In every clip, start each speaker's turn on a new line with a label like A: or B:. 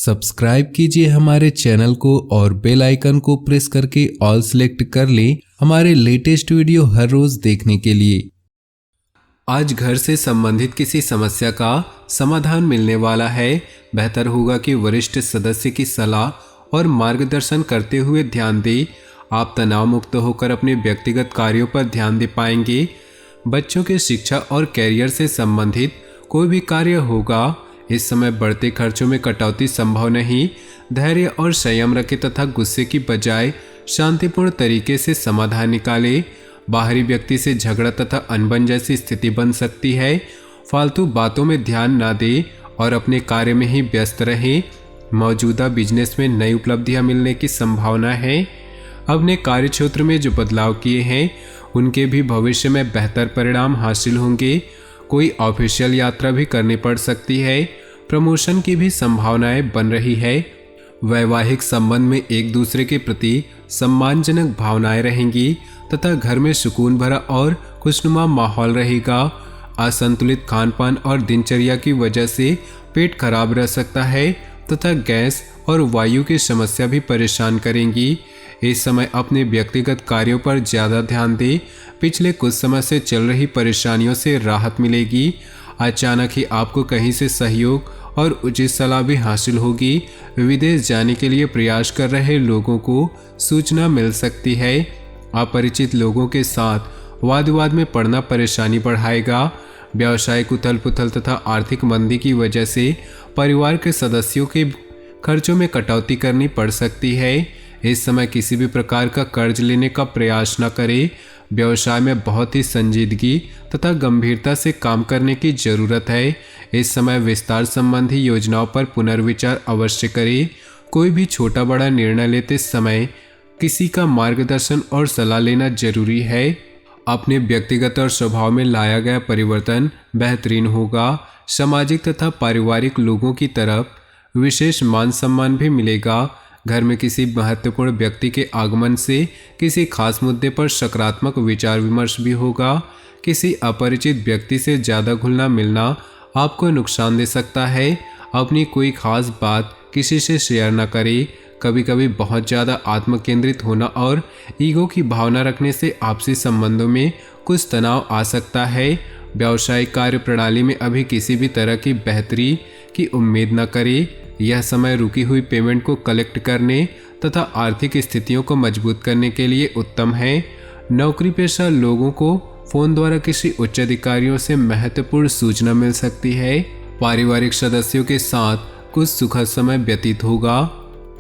A: Subscribe कीजिए हमारे channel को और बेल आइकन को प्रेस करके ऑल सेलेक्ट कर लें हमारे लेटेस्ट वीडियो हर रोज देखने के लिए। आज घर से संबंधित किसी समस्या का समाधान मिलने वाला है। बेहतर होगा कि वरिष्ठ सदस्य की सलाह और मार्गदर्शन करते हुए ध्यान दें। आप तनाव मुक्त होकर अपने व्यक्तिगत कार्यों पर ध्यान दे पाएंगे। बच्चों के शिक्षा और कैरियर से संबंधित कोई भी कार्य होगा। इस समय बढ़ते खर्चों में कटौती संभव नहीं। धैर्य और संयम रखें तथा गुस्से की बजाय शांतिपूर्ण तरीके से समाधान निकालें। बाहरी व्यक्ति से झगड़ा तथा अनबन जैसी स्थिति बन सकती है। फालतू बातों में ध्यान न दें और अपने कार्य में ही व्यस्त रहें। मौजूदा बिजनेस में नई उपलब्धियां मिलने की संभावना है। अपने कार्य क्षेत्र में जो बदलाव किए हैं उनके भी भविष्य में बेहतर परिणाम हासिल होंगे। कोई ऑफिशियल यात्रा भी करनी पड़ सकती है। प्रमोशन की भी संभावनाएं बन रही है। वैवाहिक संबंध में एक दूसरे के प्रति सम्मानजनक भावनाएं रहेंगी तथा घर में सुकून भरा और खुशनुमा माहौल रहेगा। असंतुलित खानपान और दिनचर्या की वजह से पेट खराब रह सकता है तथा गैस और वायु की समस्या भी परेशान करेंगी। इस समय अपने व्यक्तिगत कार्यों पर ज़्यादा ध्यान दें। पिछले कुछ समय से चल रही परेशानियों से राहत मिलेगी। अचानक ही आपको कहीं से सहयोग और उचित सलाह भी हासिल होगी। विदेश जाने के लिए प्रयास कर रहे लोगों को सूचना मिल सकती है। अपरिचित लोगों के साथ वाद विवाद में पड़ना परेशानी बढ़ाएगा। व्यावसायिक उथल पुथल तथा आर्थिक मंदी की वजह से परिवार के सदस्यों के खर्चों में कटौती करनी पड़ सकती है। इस समय किसी भी प्रकार का कर्ज लेने का प्रयास न करें। व्यवसाय में बहुत ही संजीदगी तथा गंभीरता से काम करने की जरूरत है। इस समय विस्तार संबंधी योजनाओं पर पुनर्विचार अवश्य करें। कोई भी छोटा बड़ा निर्णय लेते समय किसी का मार्गदर्शन और सलाह लेना जरूरी है। अपने व्यक्तिगत और स्वभाव में लाया गया परिवर्तन बेहतरीन होगा। सामाजिक तथा पारिवारिक लोगों की तरफ विशेष मान सम्मान भी मिलेगा। घर में किसी महत्वपूर्ण व्यक्ति के आगमन से किसी खास मुद्दे पर सकारात्मक विचार विमर्श भी होगा। किसी अपरिचित व्यक्ति से ज़्यादा घुलना मिलना आपको नुकसान दे सकता है। अपनी कोई खास बात किसी से शेयर न करें। कभी कभी बहुत ज़्यादा आत्मकेंद्रित होना और ईगो की भावना रखने से आपसी संबंधों में कुछ तनाव आ सकता है। व्यावसायिक कार्य प्रणाली में अभी किसी भी तरह की बेहतरी की उम्मीद न करें। यह समय रुकी हुई पेमेंट को कलेक्ट करने तथा आर्थिक स्थितियों को मजबूत करने के लिए उत्तम है। नौकरी पेशा लोगों को फोन द्वारा किसी उच्च अधिकारियों से महत्वपूर्ण सूचना मिल सकती है। पारिवारिक सदस्यों के साथ कुछ सुखद समय व्यतीत होगा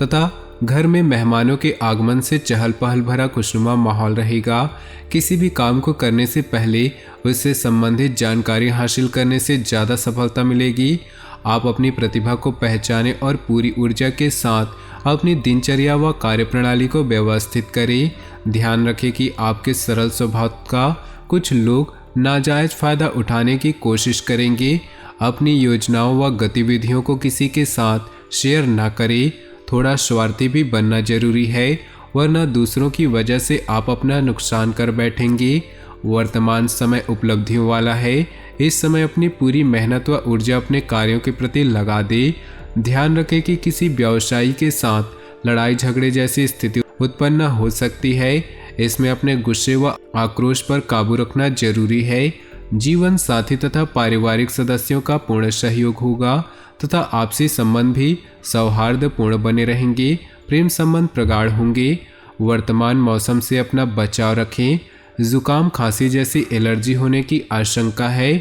A: तथा घर में मेहमानों के आगमन से चहल पहल भरा खुशनुमा माहौल रहेगा। किसी भी काम को करने से पहले उससे संबंधित जानकारी हासिल करने से ज़्यादा सफलता मिलेगी। आप अपनी प्रतिभा को पहचानें और पूरी ऊर्जा के साथ अपनी दिनचर्या व कार्यप्रणाली को व्यवस्थित करें। ध्यान रखें कि आपके सरल स्वभाव का कुछ लोग नाजायज फायदा उठाने की कोशिश करेंगे। अपनी योजनाओं व गतिविधियों को किसी के साथ शेयर न करें। थोड़ा स्वार्थी भी बनना जरूरी है, वरना दूसरों की वजह से आप अपना नुकसान कर बैठेंगे। वर्तमान समय उपलब्धियों वाला है। इस समय अपनी पूरी मेहनत व ऊर्जा अपने कार्यों के प्रति लगा दे। ध्यान रखें कि किसी व्यवसायी के साथ लड़ाई झगड़े जैसी स्थिति उत्पन्न हो सकती है। इसमें अपने गुस्से व आक्रोश पर काबू रखना जरूरी है। जीवन साथी तथा पारिवारिक सदस्यों का पूर्ण सहयोग होगा तथा आपसी संबंध भी सौहार्दपूर्ण बने रहेंगे। प्रेम संबंध प्रगाढ़ होंगे। वर्तमान मौसम से अपना बचाव रखें। जुकाम खांसी जैसी एलर्जी होने की आशंका है।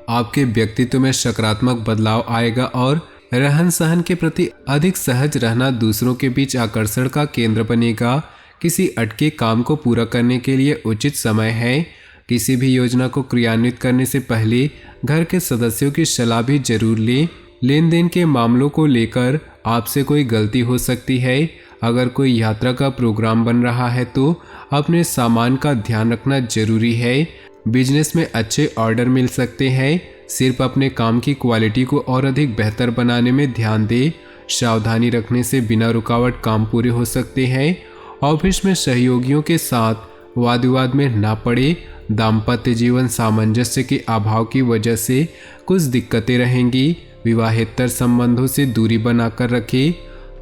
A: आपके व्यक्तित्व में सकारात्मक बदलाव आएगा और रहन सहन के प्रति अधिक सहज रहना दूसरों के बीच आकर्षण का केंद्र बनेगा। किसी अटके काम को पूरा करने के लिए उचित समय है। किसी भी योजना को क्रियान्वित करने से पहले घर के सदस्यों की सलाह भी जरूर लें। लेन देन के मामलों को लेकर आपसे कोई गलती हो सकती है। अगर कोई यात्रा का प्रोग्राम बन रहा है तो अपने सामान का ध्यान रखना जरूरी है। बिजनेस में अच्छे ऑर्डर मिल सकते हैं। सिर्फ अपने काम की क्वालिटी को और अधिक बेहतर बनाने में ध्यान दें। सावधानी रखने से बिना रुकावट काम पूरे हो सकते हैं। ऑफिस में सहयोगियों के साथ वाद विवाद में ना पड़े। दाम्पत्य जीवन सामंजस्य के अभाव की वजह से कुछ दिक्कतें रहेंगी। विवाहेतर संबंधों से दूरी बनाकर रखें।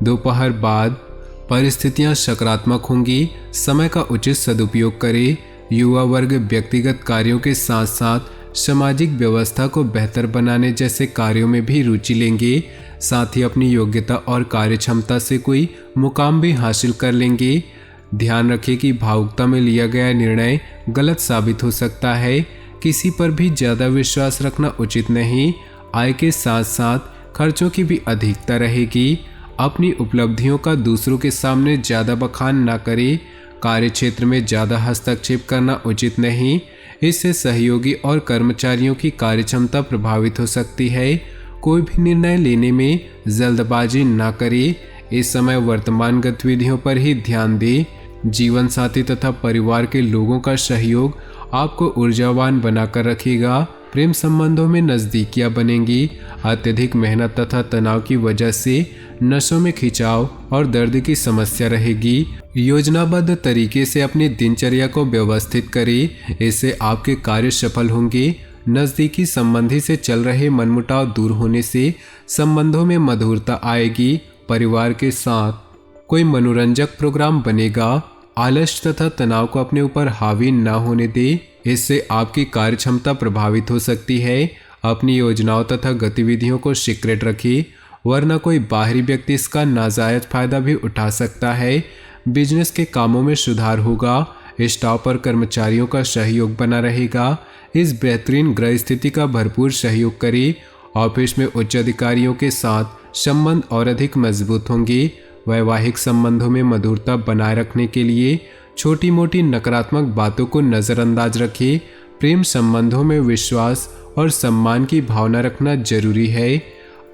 A: दोपहर बाद परिस्थितियां सकारात्मक होंगी, समय का उचित सदुपयोग करें। युवा वर्ग व्यक्तिगत कार्यों के साथ साथ सामाजिक व्यवस्था को बेहतर बनाने जैसे कार्यों में भी रुचि लेंगे। साथ ही अपनी योग्यता और कार्यक्षमता से कोई मुकाम भी हासिल कर लेंगे। ध्यान रखें कि भावुकता में लिया गया निर्णय गलत साबित हो सकता है। किसी पर भी ज़्यादा विश्वास रखना उचित नहीं। आय के साथ साथ खर्चों की भी अधिकता रहेगी। अपनी उपलब्धियों का दूसरों के सामने ज़्यादा बखान ना करें। कार्य क्षेत्र में ज़्यादा हस्तक्षेप करना उचित नहीं। इससे सहयोगी और कर्मचारियों की कार्यक्षमता प्रभावित हो सकती है। कोई भी निर्णय लेने में जल्दबाजी ना करें। इस समय वर्तमान गतिविधियों पर ही ध्यान दें। जीवन साथी तथा परिवार के लोगों का सहयोग आपको ऊर्जावान बनाकर रखेगा। प्रेम संबंधों में नज़दीकियां बनेंगी। अत्यधिक मेहनत तथा तनाव की वजह से नसों में खिंचाव और दर्द की समस्या रहेगी। योजनाबद्ध तरीके से अपनी दिनचर्या को व्यवस्थित करें, इससे आपके कार्य सफल होंगे। नज़दीकी संबंधी से चल रहे मनमुटाव दूर होने से संबंधों में मधुरता आएगी। परिवार के साथ कोई मनोरंजक प्रोग्राम बनेगा। आलस्य तथा तनाव को अपने ऊपर हावी न होने दे, इससे आपकी कार्यक्षमता प्रभावित हो सकती है। अपनी योजनाओं तथा गतिविधियों को सीक्रेट रखिए, वरना कोई बाहरी व्यक्ति इसका नाजायज फायदा भी उठा सकता है। बिजनेस के कामों में सुधार होगा। स्टाफ और कर्मचारियों का सहयोग बना रहेगा। इस बेहतरीन ग्रह स्थिति का भरपूर सहयोग करें। ऑफिस में उच्च अधिकारियों के साथ संबंध और अधिक मजबूत होंगे। वैवाहिक संबंधों में मधुरता बनाए रखने के लिए छोटी मोटी नकारात्मक बातों को नज़रअंदाज रखें। प्रेम संबंधों में विश्वास और सम्मान की भावना रखना जरूरी है।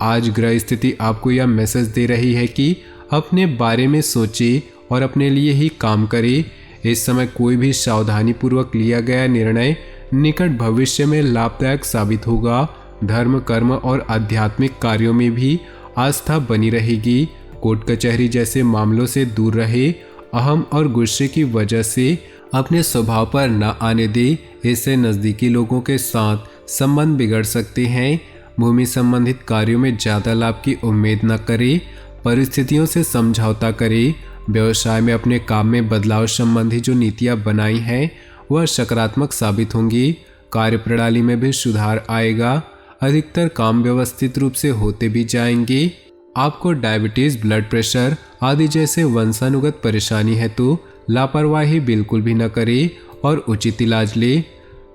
A: आज ग्रह स्थिति आपको यह मैसेज दे रही है कि अपने बारे में सोचें और अपने लिए ही काम करें। इस समय कोई भी सावधानी पूर्वक लिया गया निर्णय निकट भविष्य में लाभदायक साबित होगा। धर्म, कर्म और आध्यात्मिक कार्यों में भी आस्था बनी रहेगी। कोर्ट कचहरी जैसे मामलों से दूर रहे। अहम और गुस्से की वजह से अपने स्वभाव पर न आने दे, इससे नज़दीकी लोगों के साथ संबंध बिगड़ सकते हैं। भूमि संबंधित कार्यों में ज़्यादा लाभ की उम्मीद न करें। परिस्थितियों से समझौता करें। व्यवसाय में अपने काम में बदलाव संबंधी जो नीतियाँ बनाई हैं वह सकारात्मक साबित होंगी। कार्य प्रणाली में भी सुधार आएगा। अधिकतर काम व्यवस्थित रूप से होते भी जाएंगे। आपको डायबिटीज़, ब्लड प्रेशर आदि जैसे वंशानुगत परेशानी है तो लापरवाही बिल्कुल भी न करें और उचित इलाज ले।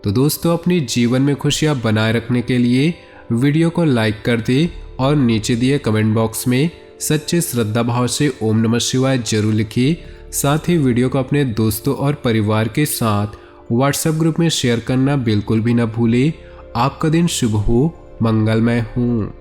A: तो दोस्तों, अपनी जीवन में खुशियां बनाए रखने के लिए वीडियो को लाइक कर दे और नीचे दिए कमेंट बॉक्स में सच्चे श्रद्धा भाव से ओम नमः शिवाय जरूर लिखिए। साथ ही वीडियो को अपने दोस्तों और परिवार के साथ व्हाट्सएप ग्रुप में शेयर करना बिल्कुल भी न भूलें। आपका दिन शुभ हो, मंगलमय हो।